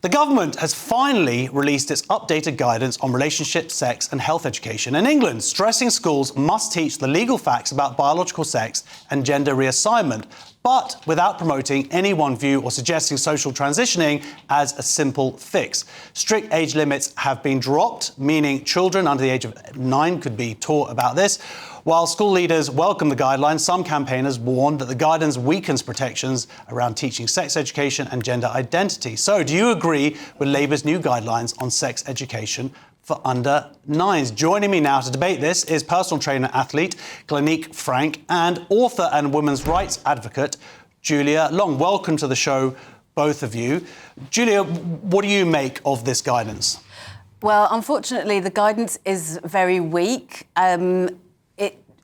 The government has finally released its updated guidance on relationship, sex and health education in England, stressing schools must teach the legal facts about biological sex and gender reassignment, but without promoting any one view or suggesting social transitioning as a simple fix. Strict age limits have been dropped, meaning children under the age of 9 could be taught about this. While school leaders welcome the guidelines, some campaigners warn that the guidance weakens protections around teaching sex education and gender identity. So, do you agree with Labour's new guidelines on sex education for under 9s? Joining me now to debate this is personal trainer athlete Glenique Frank and author and women's rights advocate Julia Long. Welcome to the show, both of you. Julia, what do you make of this guidance? Well, unfortunately, the guidance is very weak.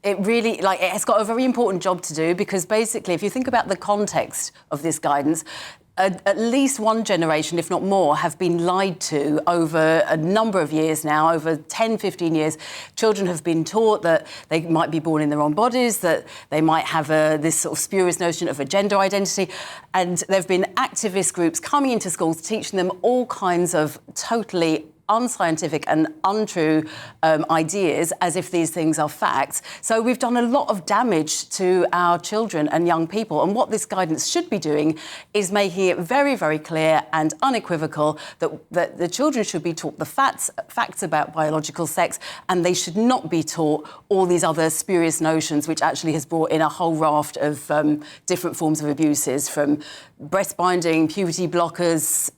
It really, it's got a very important job to do because basically, if you think about the context of this guidance, at least one generation, if not more, have been lied to over a number of years now, over 10, 15 years. Children have been taught that they might be born in their own bodies, that they might have this sort of spurious notion of a gender identity. And there have been activist groups coming into schools teaching them all kinds of totally unscientific and untrue ideas as if these things are facts. So we've done a lot of damage to our children and young people. And what this guidance should be doing is making it very, very clear and unequivocal that the children should be taught the facts about biological sex, and they should not be taught all these other spurious notions, which actually has brought in a whole raft of different forms of abuses, from breast binding, puberty blockers,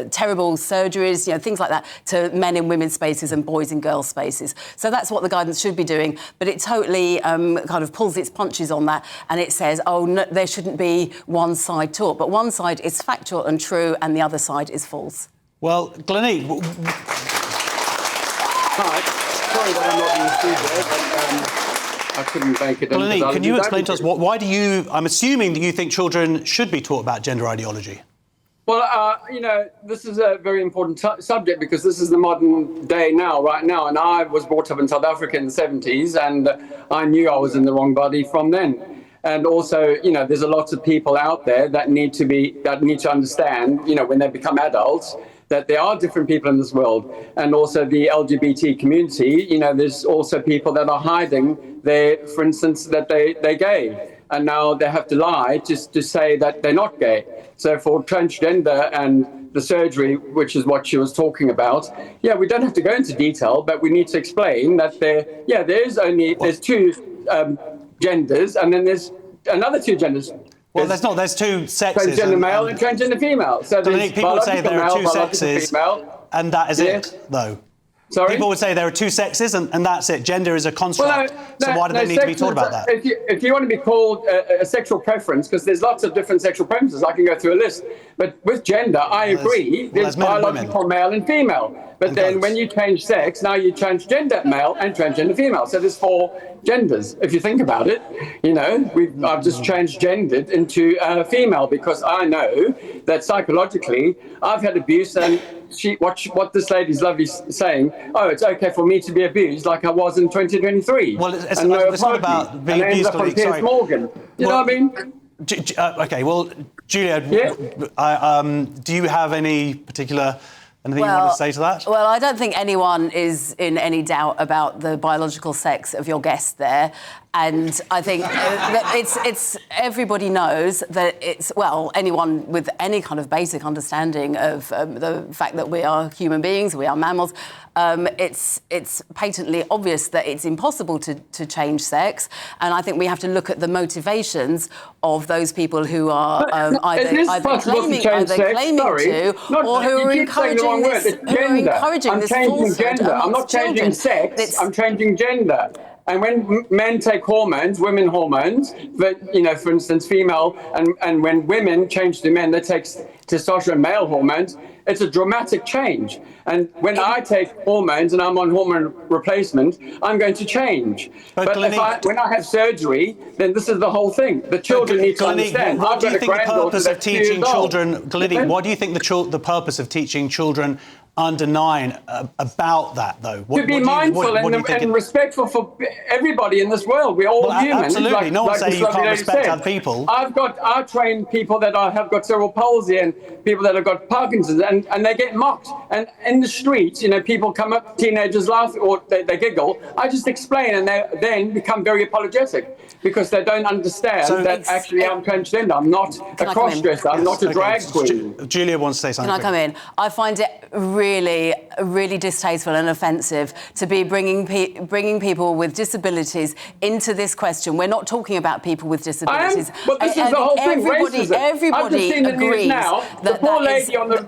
terrible surgeries, things like that, to men in women's spaces and boys in girls' spaces. So that's what the guidance should be doing, but it totally kind of pulls its punches on that, and it says, oh, no, there shouldn't be one side taught, but one side is factual and true, and the other side is false. Well, Glenique... Hi. Sorry that I'm not in the studio, but I couldn't make it. Glenique, can you explain to us, why do you... I'm assuming that you think children should be taught about gender ideology. Well, this is a very important subject because this is the modern day right now. And I was brought up in South Africa in the 70s, and I knew I was in the wrong body from then. And also, there's a lot of people out there that need to understand, when they become adults, that there are different people in this world. And also the LGBT community, there's also people that are hiding for instance, that they're gay. And now they have to lie just to say that they're not gay. So for transgender and the surgery, which is what she was talking about, we don't have to go into detail, but we need to explain that there's two genders, and then there's another two genders. Well, there's two sexes. Transgender male and transgender female. So people would say there are two sexes, and that is it, though. Sorry? People would say there are two sexes and that's it. Gender is a construct. So why do they need to be taught about that? If you want to be called a sexual preference, because there's lots of different sexual preferences, I can go through a list. But with gender, I agree, there's biological male and female. But then when you change sex, now you transgender male and transgender female. So there's 4 genders, if you think about it. I've just transgendered into female because I know that psychologically I've had abuse, and what this lady's lovely saying, oh, it's okay for me to be abused like I was in 2023. Well, it's not about being abused. And ends up on Piers Morgan. You know what I mean? Okay, well, Julia, do you have any particular... Anything you want to say to that? Well, I don't think anyone is in any doubt about the biological sex of your guest there. And I think that it's everybody knows that anyone with any kind of basic understanding of the fact that we are human beings, we are mammals, it's patently obvious that it's impossible to change sex. And I think we have to look at the motivations of those people who are either claiming to, or who are encouraging this falsehood. I'm not changing sex, I'm changing gender. And when men take hormones, women hormones, but, for instance, female, and when women change to men, they take testosterone, male hormones, it's a dramatic change. And when I take hormones and I'm on hormone replacement, I'm going to change. But when I have surgery, then this is the whole thing. The children need to understand. What do you think the purpose of teaching children, Glenique, what do you think the purpose of teaching children under 9 about that, though? To be mindful and respectful for everybody in this world. We're all human. Absolutely. No one's saying you can't respect other people. I train people that have got cerebral palsy and people that have got Parkinson's, and they get mocked. And in the streets, people come up, teenagers laugh, or they giggle. I just explain, and they then become very apologetic because they don't understand that actually I'm transgender. I'm not a cross-dresser. I'm not a drag queen. Julia wants to say something. Can I come in? I find it really, really distasteful and offensive to be bringing people with disabilities into this question. We're not talking about people with disabilities. But this is the whole thing. Everybody agrees now. The poor lady on the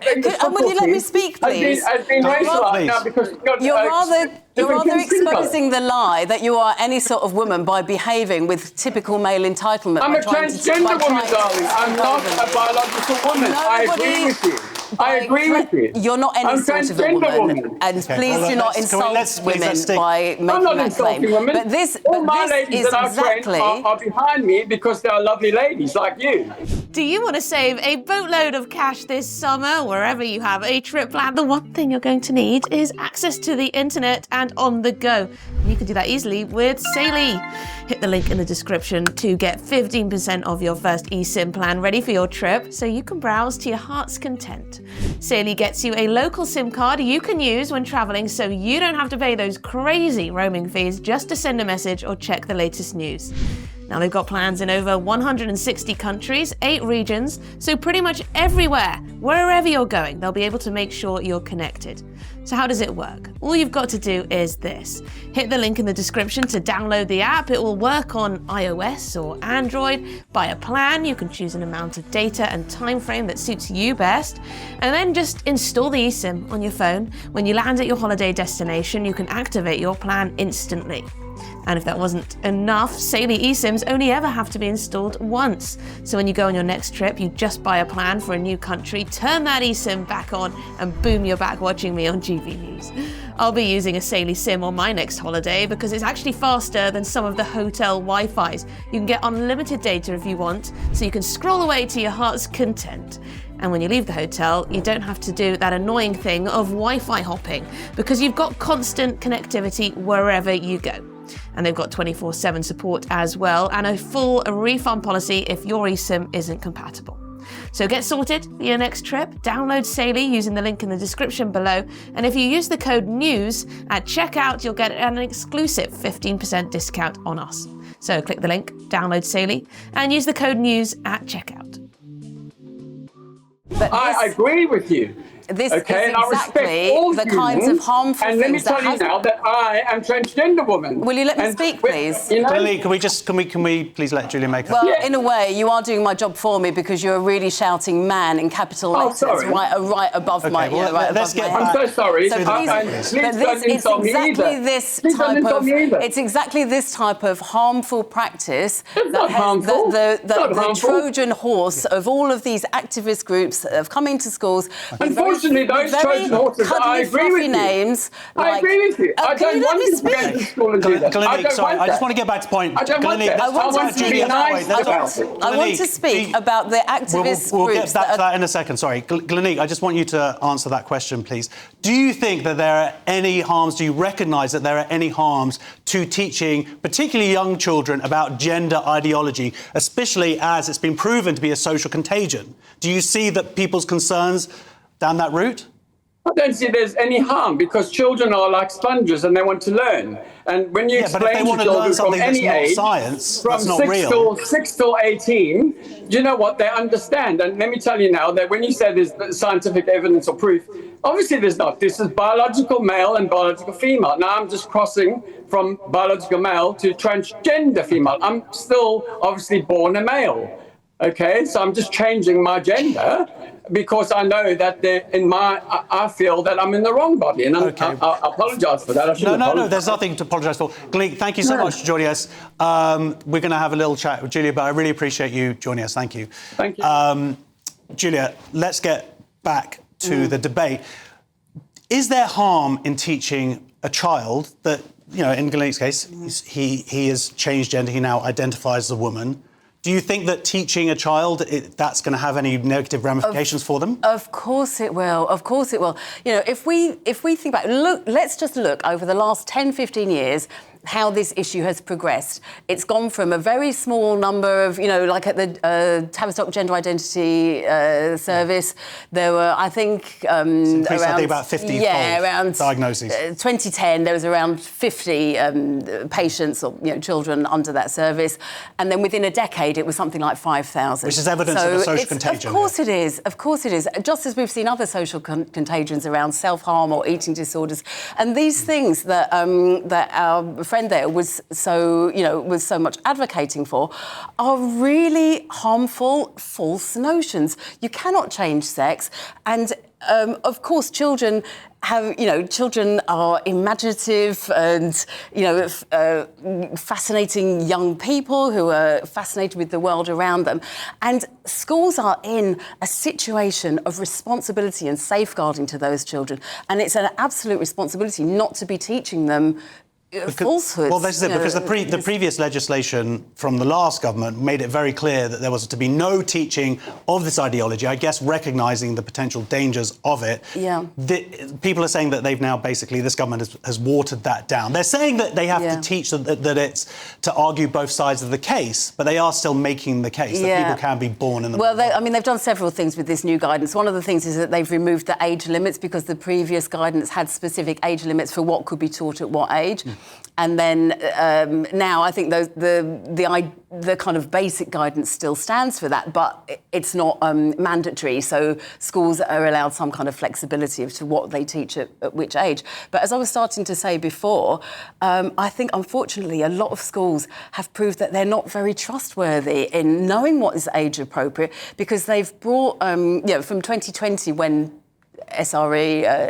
will you let me speak, please? Has been racialized now because you're rather exposing the lie that you are any sort of woman by behaving with typical male entitlement. I'm a transgender woman, darling. I'm not a biological woman. I agree with you. I agree with you. You're not any sort of a woman. And please do not insult women by making that claim. Women. But this, all my ladies that I've trained are behind me because they are lovely ladies like you. Do you want to save a boatload of cash this summer, wherever you have a trip planned? The one thing you're going to need is access to the internet and on the go. You can do that easily with Saily. Hit the link in the description to get 15% off your first eSIM plan ready for your trip so you can browse to your heart's content. Saily gets you a local SIM card you can use when traveling so you don't have to pay those crazy roaming fees just to send a message or check the latest news. Now, they've got plans in over 160 countries, 8 regions, so pretty much everywhere, wherever you're going, they'll be able to make sure you're connected. So how does it work? All you've got to do is this. Hit the link in the description to download the app. It will work on iOS or Android. Buy a plan. You can choose an amount of data and time frame that suits you best. And then just install the eSIM on your phone. When you land at your holiday destination, you can activate your plan instantly. And if that wasn't enough, Saily eSIMs only ever have to be installed once. So when you go on your next trip, you just buy a plan for a new country, turn that eSIM back on, and boom, you're back watching me on GBNews. I'll be using a Saily SIM on my next holiday because it's actually faster than some of the hotel Wi-Fis. You can get unlimited data if you want, so you can scroll away to your heart's content. And when you leave the hotel, you don't have to do that annoying thing of Wi-Fi hopping because you've got constant connectivity wherever you go. And they've got 24/7 support as well and a full refund policy if your eSIM isn't compatible. So get sorted for your next trip. Download Saily using the link in the description below. And if you use the code NEWS at checkout, you'll get an exclusive 15% discount on us. So click the link, download Saily, and use the code NEWS at checkout. I agree with you. This okay, is exactly the kinds of harmful and things let me tell you now that I am transgender woman. Will you let me speak, please? Glenique, can we please let Julia make her? Well, in a way, you are doing my job for me because you're really shouting "man" in capital letters right above my head. I'm so sorry. So it's exactly this type of harmful practice that has the Trojan horse of all of these activist groups that have come into schools. Unfortunately, those Trojan horses, I agree with you. Names, I agree with you. I don't want you to get into school and do that. I just want to get back to point. I don't want that. I want to be nice about it. I want to speak about the activist groups. We'll get back to that in a second. Sorry. Glenique, I just want you to answer that question, please. Do you think that there are any harms, do you recognise that there are any harms to teaching particularly young children about gender ideology, especially as it's been proven to be a social contagion? Do you see that people's concerns down that route? I don't see there's any harm because children are like sponges and they want to learn. And when you explain to children from any age, from 6 till 18, do you know what? They understand. And let me tell you now that when you say there's scientific evidence or proof, obviously there's not. This is biological male and biological female. Now I'm just crossing from biological male to transgender female. I'm still obviously born a male. Okay, so I'm just changing my gender because I know that I feel that I'm in the wrong body, and I apologise for that. No, there's nothing to apologise for. Glenique, thank you so much for joining us. We're going to have a little chat with Julia, but I really appreciate you joining us. Thank you. Thank you. Julia, let's get back to the debate. Is there harm in teaching a child that, in Glenique's case, he has changed gender, he now identifies as a woman? Do you think that teaching a child, that's going to have any negative ramifications for them? Of course it will. Of course it will. You know, if we think about, let's just look over the last 10, 15 years, how this issue has progressed. It's gone from a very small number of, you know, like at the Tavistock Gender Identity Service, there were, I think, Increased, around, I think, about 50 around diagnoses. 2010, there was around 50 patients or, you know, children under that service, and then within a decade, it was something like 5,000. Which is evidence of a social contagion. Of course it is. Of course it is. Just as we've seen other social contagions around self-harm or eating disorders, and these things that that our friend there was so much advocating for are really harmful, false notions. You cannot change sex, and of course, children are imaginative and, you know, fascinating young people who are fascinated with the world around them. And schools are in a situation of responsibility and safeguarding to those children. And it's an absolute responsibility not to be teaching them falsehoods. Well, this is it, because the previous legislation from the last government made it very clear that there was to be no teaching of this ideology, I guess recognising the potential dangers of it. Yeah. People are saying that they've now basically, this government has watered that down. They're saying that they have to teach that it's to argue both sides of the case, but they are still making the case that people can be born in the Well, they've done several things with this new guidance. One of the things is that they've removed the age limits, because the previous guidance had specific age limits for what could be taught at what age. And then now I think the kind of basic guidance still stands for that, but it's not mandatory. So schools are allowed some kind of flexibility as to what they teach at which age. But as I was starting to say before, I think unfortunately a lot of schools have proved that they're not very trustworthy in knowing what is age appropriate, because they've brought, from 2020 when SRHE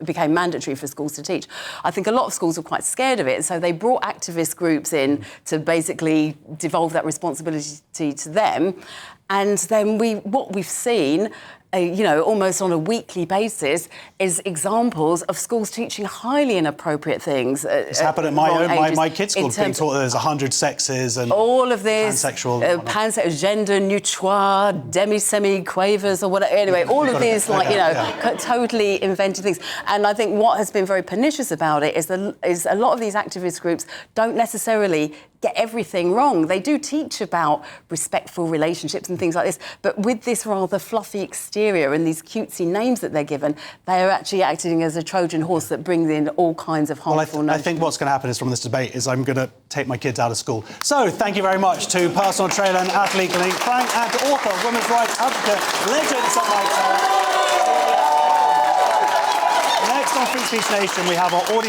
became mandatory for schools to teach. I think a lot of schools were quite scared of it, so they brought activist groups in to basically devolve that responsibility to them. And then what we've seen, almost on a weekly basis, is examples of schools teaching highly inappropriate things. It's happened at my kids' school, being taught that there's 100 sexes and all of this, pansexual, gender neutral, demi-semi-quavers or whatever. Anyway, all of these, totally invented things. And I think what has been very pernicious about it is a lot of these activist groups don't necessarily get everything wrong. They do teach about respectful relationships and things like this, but with this rather fluffy exterior and these cutesy names that they're given, they are actually acting as a Trojan horse that brings in all kinds of harmful notions. I think what's going to happen is, from this debate, is I'm going to take my kids out of school. So, thank you very much to personal trainer and athlete Glenique Frank, and to author, women's rights advocate, legend, Next on Free Speech Nation, we have our audience